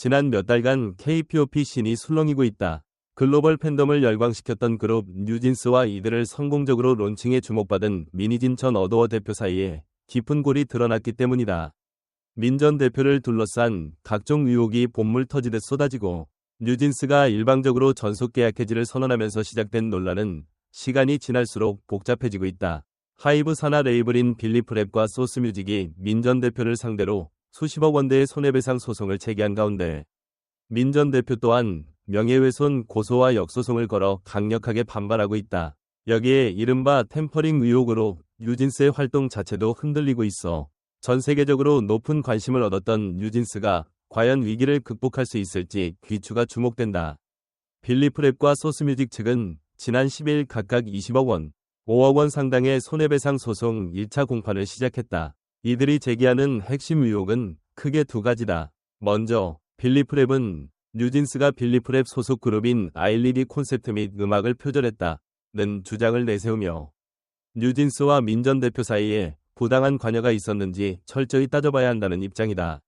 지난 몇 달간 K-pop 씬이 술렁이고 있다. 글로벌 팬덤을 열광시켰던 그룹 뉴진스와 이들을 성공적으로 론칭해 주목받은 민희진 전 어도어 대표 사이에 깊은 골이 드러났기 때문이다. 민 전 대표를 둘러싼 각종 의혹이 본물 터지듯 쏟아지고 뉴진스가 일방적으로 전속 계약 해지를 선언하면서 시작된 논란은 시간이 지날수록 복잡해지고 있다. 하이브 산하 레이블인 빌리프랩과 소스뮤직이 민 전 대표를 상대로 수십억 원대의 손해배상 소송을 제기한 가운데 민 전 대표 또한 명예훼손 고소와 역소송을 걸어 강력하게 반발하고 있다. 여기에 이른바 템퍼링 의혹으로 뉴진스의 활동 자체도 흔들리고 있어 전 세계적으로 높은 관심을 얻었던 뉴진스가 과연 위기를 극복할 수 있을지 귀추가 주목된다. 빌리프랩과 소스뮤직 측은 지난 10일 각각 20억 원, 5억 원 상당의 손해배상 소송 1차 공판을 시작했다. 이들이 제기하는 핵심 의혹은 크게 두 가지다. 먼저 빌리프랩은 뉴진스가 빌리프랩 소속 그룹인 아일리디 콘셉트 및 음악을 표절했다는 주장을 내세우며 뉴진스와 민 전 대표 사이에 부당한 관여가 있었는지 철저히 따져봐야 한다는 입장이다.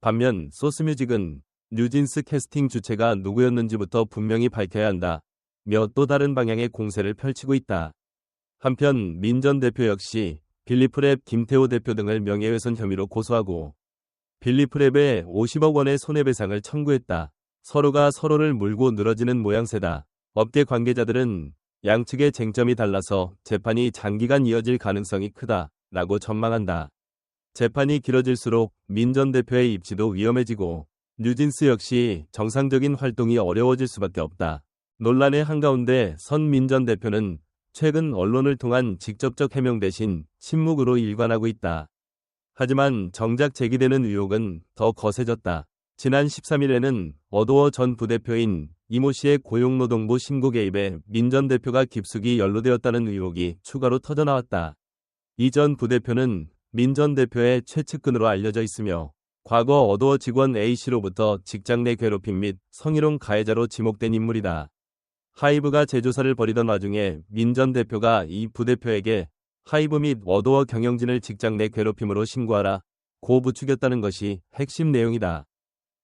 반면 소스뮤직은 뉴진스 캐스팅 주체가 누구였는지부터 분명히 밝혀야 한다며 또 다른 방향의 공세를 펼치고 있다. 한편 민 전 대표 역시 빌리프랩 김태호 대표 등을 명예훼손 혐의로 고소하고 빌리프랩에 50억 원의 손해배상을 청구했다. 서로가 서로를 물고 늘어지는 모양새다. 업계 관계자들은 양측의 쟁점이 달라서 재판이 장기간 이어질 가능성이 크다라고 전망한다. 재판이 길어질수록 민 전 대표의 입지도 위험해지고 뉴진스 역시 정상적인 활동이 어려워질 수밖에 없다. 논란의 한가운데 선 민 전 대표는 최근 언론을 통한 직접적 해명 대신 침묵으로 일관하고 있다. 하지만 정작 제기되는 의혹은 더 거세졌다. 지난 13일에는 어도어 전 부대표인 이모 씨의 고용노동부 신고 개입에 민 전 대표가 깊숙이 연루되었다는 의혹이 추가로 터져나왔다. 이 전 부대표는 민 전 대표의 최측근으로 알려져 있으며 과거 어도어 직원 A씨로부터 직장 내 괴롭힘 및 성희롱 가해자로 지목된 인물이다. 하이브가 재조사를 벌이던 와중에 민 전 대표가 이 부대표에게 하이브 및 어도어 경영진을 직장 내 괴롭힘으로 신고하라 고 부추겼다는 것이 핵심 내용이다.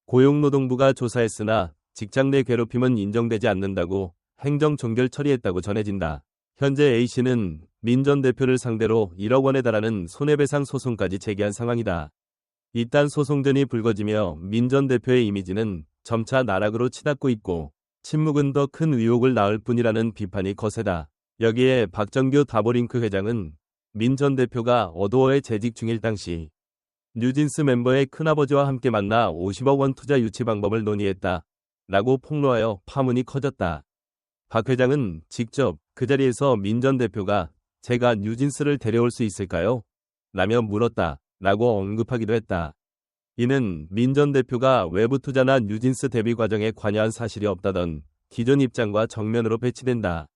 고용노동부가 조사했으나 직장 내 괴롭힘은 인정되지 않는다고 행정 종결 처리했다고 전해진다. 현재 A씨는 민 전 대표를 상대로 1억 원에 달하는 손해배상 소송까지 제기한 상황이다. 이딴 소송전이 불거지며 민 전 대표의 이미지는 점차 나락으로 치닫고 있고 침묵은 더 큰 의혹을 낳을 뿐이라는 비판이 거세다. 여기에 박정규 다보링크 회장은 민 전 대표가 어도어에 재직 중일 당시 뉴진스 멤버의 큰아버지와 함께 만나 50억 원 투자 유치 방법을 논의했다. 라고 폭로하여 파문이 커졌다. 박 회장은 직접 그 자리에서 민 전 대표가 제가 뉴진스를 데려올 수 있을까요? 라며 물었다. 라고 언급하기도 했다. 이는 민 전 대표가 외부 투자나 뉴진스 데뷔 과정에 관여한 사실이 없다던 기존 입장과 정면으로 배치된다.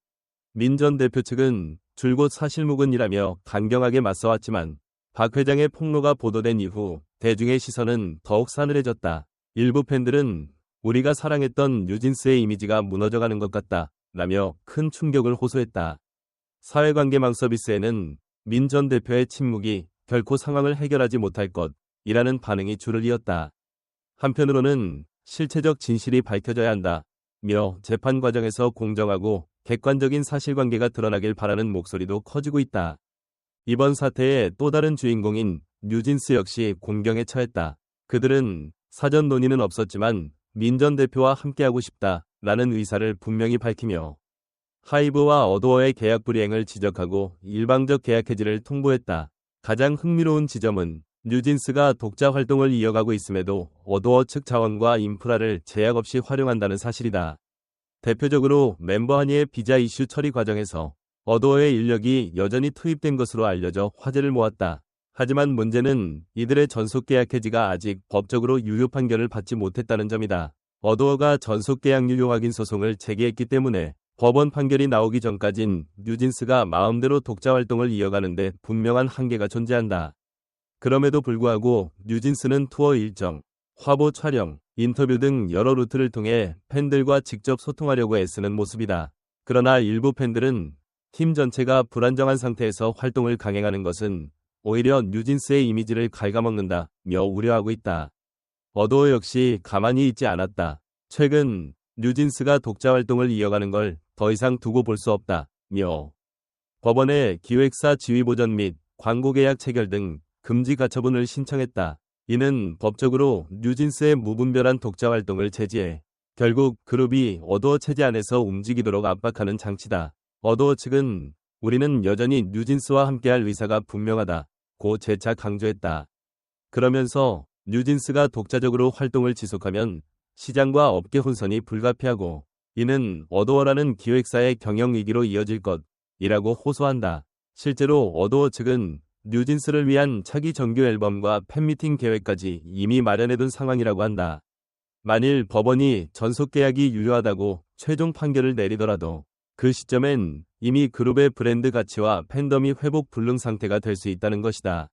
민 전 대표 측은 줄곧 사실무근이라며 강경하게 맞서왔지만 박 회장의 폭로가 보도된 이후 대중의 시선은 더욱 싸늘해졌다. 일부 팬들은 우리가 사랑했던 뉴진스의 이미지가 무너져가는 것 같다 라며 큰 충격을 호소했다. 사회관계망 서비스에는 민 전 대표의 침묵이 결코 상황을 해결하지 못할 것이라는 반응이 줄을 이었다. 한편으로는 실체적 진실이 밝혀져야 한다며 재판 과정에서 공정하고 객관적인 사실관계가 드러나길 바라는 목소리도 커지고 있다. 이번 사태의 또 다른 주인공인 뉴진스 역시 곤경에 처했다. 그들은 사전 논의는 없었지만 민 전 대표와 함께하고 싶다라는 의사를 분명히 밝히며 하이브와 어도어의 계약 불이행을 지적하고 일방적 계약 해지를 통보했다. 가장 흥미로운 지점은 뉴진스가 독자 활동을 이어가고 있음에도 어도어 측 자원과 인프라를 제약 없이 활용한다는 사실이다. 대표적으로 멤버 한이의 비자 이슈 처리 과정에서 어도어의 인력이 여전히 투입된 것으로 알려져 화제를 모았다. 하지만 문제는 이들의 전속 계약 해지가 아직 법적으로 유효 판결을 받지 못했다는 점이다. 어도어가 전속 계약 유효 확인 소송을 제기했기 때문에 법원 판결이 나오기 전까진 뉴진스가 마음대로 독자 활동을 이어가는데 분명한 한계가 존재한다. 그럼에도 불구하고 뉴진스는 투어 일정, 화보 촬영, 인터뷰 등 여러 루트를 통해 팬들과 직접 소통하려고 애쓰는 모습이다. 그러나 일부 팬들은 팀 전체가 불안정한 상태에서 활동을 강행하는 것은 오히려 뉴진스의 이미지를 갉아먹는다며 우려하고 있다. 어도어 역시 가만히 있지 않았다. 최근 뉴진스가 독자 활동을 이어가는 걸 더 이상 두고 볼 수 없다며 법원에 기획사 지위보전 및 광고 계약 체결 등 금지 가처분을 신청했다. 이는 법적으로 뉴진스의 무분별한 독자 활동을 제지해 결국 그룹이 어도어 체제 안에서 움직이도록 압박하는 장치다. 어도어 측은 우리는 여전히 뉴진스와 함께할 의사가 분명하다고 재차 강조했다. 그러면서 뉴진스가 독자적으로 활동을 지속하면 시장과 업계 혼선이 불가피하고 이는 어도어라는 기획사의 경영 위기로 이어질 것이라고 호소한다. 실제로 어도어 측은 뉴진스를 위한 차기 정규 앨범과 팬미팅 계획까지 이미 마련해둔 상황이라고 한다. 만일 법원이 전속 계약이 유효하다고 최종 판결을 내리더라도 그 시점엔 이미 그룹의 브랜드 가치와 팬덤이 회복 불능 상태가 될 수 있다는 것이다.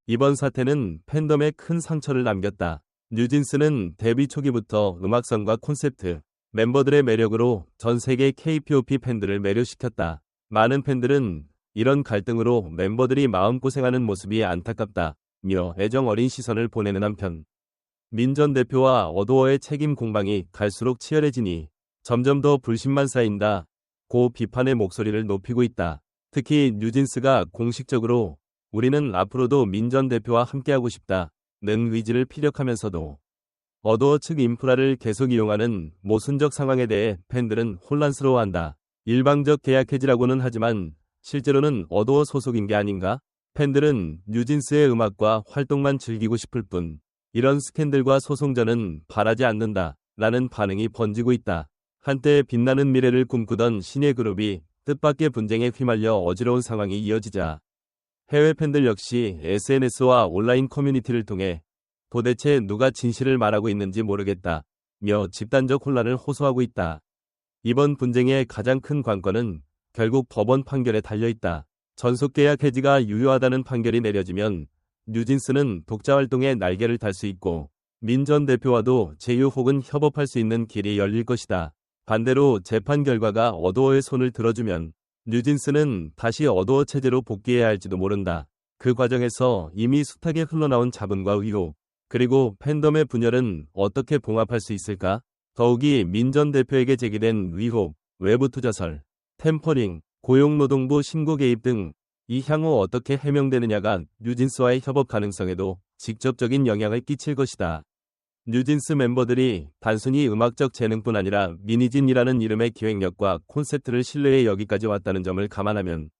이번 사태는 팬덤에 큰 상처를 남겼다. 뉴진스는 데뷔 초기부터 음악성과 콘셉트, 멤버들의 매력으로 전 세계 K-POP 팬들을 매료시켰다. 많은 팬들은 이런 갈등으로 멤버들이 마음고생하는 모습이 안타깝다며 애정 어린 시선을 보내는 한편 민 전 대표와 어도어의 책임 공방이 갈수록 치열해지니 점점 더 불신만 쌓인다. 고 비판의 목소리를 높이고 있다. 특히 뉴진스가 공식적으로 우리는 앞으로도 민 전 대표와 함께하고 싶다는 의지를 피력하면서도 어도어 측 인프라를 계속 이용하는 모순적 상황에 대해 팬들은 혼란스러워한다. 일방적 계약 해지라고는 하지만 실제로는 어도어 소속인 게 아닌가? 팬들은 뉴진스의 음악과 활동만 즐기고 싶을 뿐 이런 스캔들과 소송전은 바라지 않는다 라는 반응이 번지고 있다. 한때 빛나는 미래를 꿈꾸던 신예 그룹이 뜻밖의 분쟁에 휘말려 어지러운 상황이 이어지자 해외 팬들 역시 SNS와 온라인 커뮤니티를 통해 도대체 누가 진실을 말하고 있는지 모르겠다며 집단적 혼란을 호소하고 있다. 이번 분쟁의 가장 큰 관건은 결국 법원 판결에 달려있다. 전속계약 해지가 유효하다는 판결이 내려지면 뉴진스는 독자 활동에 날개를 달 수 있고 민 전 대표와도 제휴 혹은 협업할 수 있는 길이 열릴 것이다. 반대로 재판 결과가 어도어의 손을 들어주면 뉴진스는 다시 어도어 체제로 복귀해야 할지도 모른다. 그 과정에서 이미 숱하게 흘러나온 자본과 의혹, 그리고 팬덤의 분열은 어떻게 봉합할 수 있을까? 더욱이 민 전 대표에게 제기된 의혹, 외부 투자설, 템퍼링, 고용노동부 신고 개입 등 이 향후 어떻게 해명되느냐가 뉴진스와의 협업 가능성에도 직접적인 영향을 끼칠 것이다. 뉴진스 멤버들이 단순히 음악적 재능뿐 아니라 미니진이라는 이름의 기획력과 콘셉트를 신뢰해 여기까지 왔다는 점을 감안하면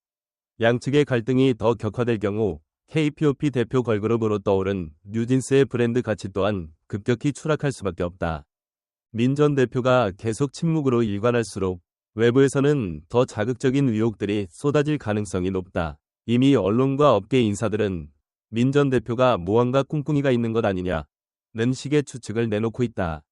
양측의 갈등이 더 격화될 경우 K-POP 대표 걸그룹으로 떠오른 뉴진스의 브랜드 가치 또한 급격히 추락할 수밖에 없다. 민 전 대표가 계속 침묵으로 일관할수록 외부에서는 더 자극적인 의혹들이 쏟아질 가능성이 높다. 이미 언론과 업계 인사들은 민 전 대표가 무언가 꿍꿍이가 있는 것 아니냐는 식의 추측을 내놓고 있다.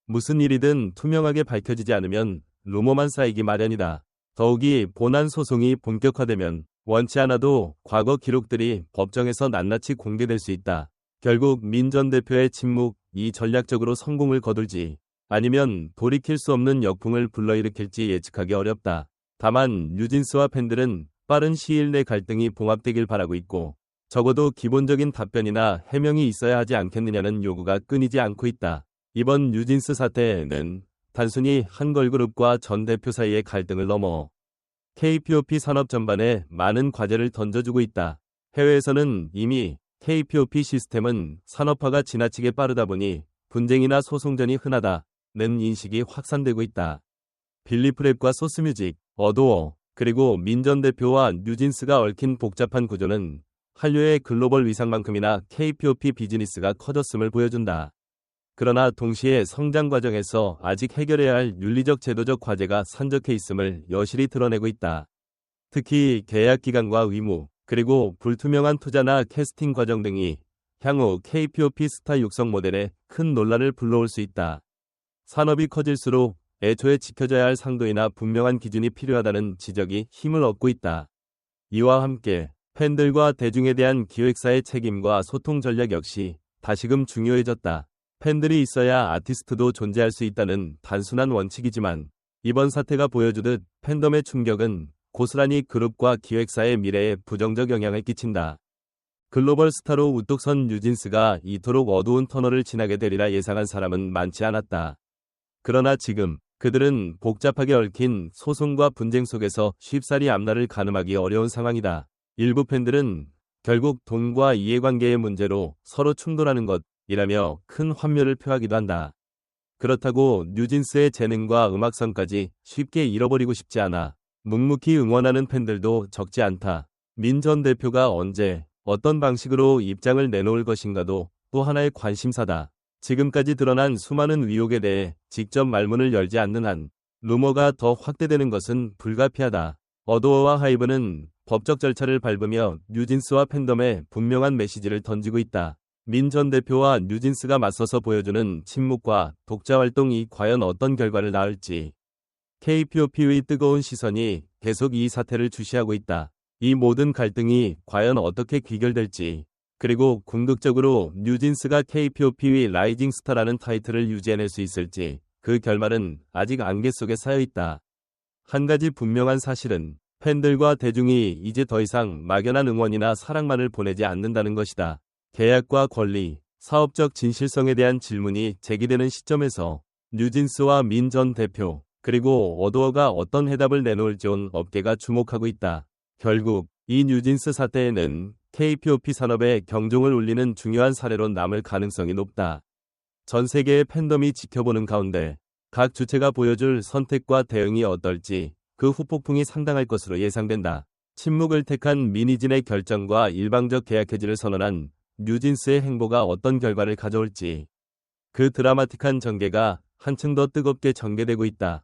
무슨 일이든 투명하게 밝혀지지 않으면 루머만 쌓이기 마련이다. 더욱이 본안 소송이 본격화되면 원치 않아도 과거 기록들이 법정에서 낱낱이 공개될 수 있다. 결국 민 전 대표의 침묵이 전략적으로 성공을 거둘지 아니면 돌이킬 수 없는 역풍을 불러일으킬지 예측하기 어렵다. 다만 뉴진스와 팬들은 빠른 시일 내 갈등이 봉합되길 바라고 있고 적어도 기본적인 답변이나 해명이 있어야 하지 않겠느냐는 요구가 끊이지 않고 있다. 이번 뉴진스 사태는 단순히 한 걸그룹과 전 대표 사이의 갈등을 넘어 K-POP 산업 전반에 많은 과제를 던져주고 있다. 해외에서는 이미 K-POP 시스템은 산업화가 지나치게 빠르다 보니 분쟁이나 소송전이 흔하다는 인식이 확산되고 있다. 빌리프랩과 소스뮤직, 어도어, 그리고 민 전 대표와 뉴진스가 얽힌 복잡한 구조는 한류의 글로벌 위상만큼이나 K-POP 비즈니스가 커졌음을 보여준다. 그러나 동시에 성장 과정에서 아직 해결해야 할 윤리적 제도적 과제가 산적해 있음을 여실히 드러내고 있다. 특히 계약 기간과 의무, 그리고 불투명한 투자나 캐스팅 과정 등이 향후 K-POP 스타 육성 모델에 큰 논란을 불러올 수 있다. 산업이 커질수록 애초에 지켜져야 할 상도이나 분명한 기준이 필요하다는 지적이 힘을 얻고 있다. 이와 함께 팬들과 대중에 대한 기획사의 책임과 소통 전략 역시 다시금 중요해졌다. 팬들이 있어야 아티스트도 존재할 수 있다는 단순한 원칙이지만 이번 사태가 보여주듯 팬덤의 충격은 고스란히 그룹과 기획사의 미래에 부정적 영향을 끼친다. 글로벌 스타로 우뚝 선 뉴진스가 이토록 어두운 터널을 지나게 되리라 예상한 사람은 많지 않았다. 그러나 지금 그들은 복잡하게 얽힌 소송과 분쟁 속에서 쉽사리 앞날을 가늠하기 어려운 상황이다. 일부 팬들은 결국 돈과 이해관계의 문제로 서로 충돌하는 것이라며 큰 환멸을 표하기도 한다. 그렇다고 뉴진스의 재능과 음악성까지 쉽게 잃어버리고 싶지 않아 묵묵히 응원하는 팬들도 적지 않다. 민 전 대표가 언제 어떤 방식으로 입장을 내놓을 것인가도 또 하나의 관심사다. 지금까지 드러난 수많은 의혹에 대해 직접 말문을 열지 않는 한 루머가 더 확대되는 것은 불가피하다. 어도어와 하이브는 법적 절차를 밟으며 뉴진스와 팬덤에 분명한 메시지를 던지고 있다. 민 전 대표와 뉴진스가 맞서서 보여주는 침묵과 독자 활동이 과연 어떤 결과를 낳을지 K-POP의 뜨거운 시선이 계속 이 사태를 주시하고 있다. 이 모든 갈등이 과연 어떻게 귀결될지, 그리고 궁극적으로 뉴진스가 K-POP의 라이징 스타라는 타이틀을 유지해낼 수 있을지 그 결말은 아직 안개 속에 쌓여 있다. 한 가지 분명한 사실은 팬들과 대중이 이제 더 이상 막연한 응원이나 사랑만을 보내지 않는다는 것이다. 계약과 권리, 사업적 진실성에 대한 질문이 제기되는 시점에서 뉴진스와 민 전 대표, 그리고 어도어가 어떤 해답을 내놓을지 온 업계가 주목하고 있다. 결국 이 뉴진스 사태에는 K-POP 산업에 경종을 울리는 중요한 사례로 남을 가능성이 높다. 전 세계의 팬덤이 지켜보는 가운데 각 주체가 보여줄 선택과 대응이 어떨지 그 후폭풍이 상당할 것으로 예상된다. 침묵을 택한 미니진의 결정과 일방적 계약 해지를 선언한 뉴진스의 행보가 어떤 결과를 가져올지 그 드라마틱한 전개가 한층 더 뜨겁게 전개되고 있다.